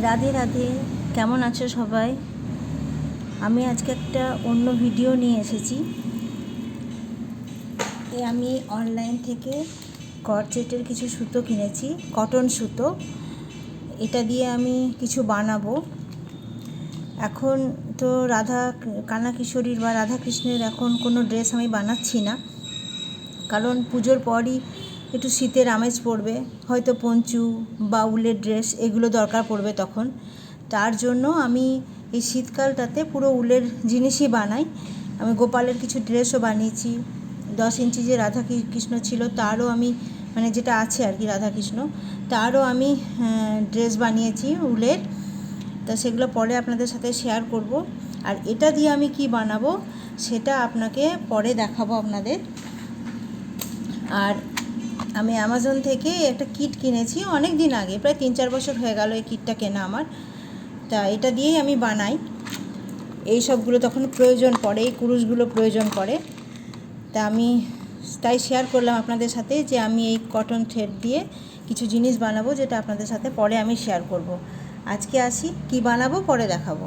রাধে রাধে, কেমন আছো সবাই? আমি আজকে একটা অন্য ভিডিও নিয়ে এসেছি। আমি অনলাইন থেকে কর্সেটের কিছু সুতো কিনেছি, কটন সুতো। এটা দিয়ে আমি কিছু বানাবো। এখন তো কানা কিশোরীর বা রাধাকৃষ্ণের এখন কোনো ড্রেস আমি বানাচ্ছি না, কারণ পুজোর পরই একটু শীতের আমেজ পড়বে, হয়তো পঞ্চু বা উলের ড্রেস এগুলো দরকার পড়বে তখন। তার জন্য আমি এই শীতকালটাতে পুরো উলের জিনিসই বানাই। আমি গোপালের কিছু ড্রেসও বানিয়েছি। 10 ইঞ্চি যে রাধাকৃষ্ণ ছিল তারও আমি, মানে যেটা আছে আর কি রাধাকৃষ্ণ, তারও আমি ড্রেস বানিয়েছি উলের। তা সেগুলো পরে আপনাদের সাথে শেয়ার করব। আর এটা দিয়ে আমি কি বানাবো সেটা আপনাকে পরে দেখাবো আপনাদের। আর আমি অ্যামাজন থেকে একটা কিট কিনেছি অনেক দিন আগে, প্রায় 3-4 বছর হয়ে গেল এই কিটটা কেনা আমার। তা এটা দিয়েই আমি বানাই। এই সবগুলো তখন প্রয়োজন পড়ে, এই কুরুশগুলো প্রয়োজন পড়ে। তা আমি তাই শেয়ার করলাম আপনাদের সাথে যে আমি এই কটন থ্রেড দিয়ে কিছু জিনিস বানাবো, যেটা আপনাদের সাথে পরে আমি শেয়ার করব। আজকে আসি, কি বানাবো পরে দেখাবো।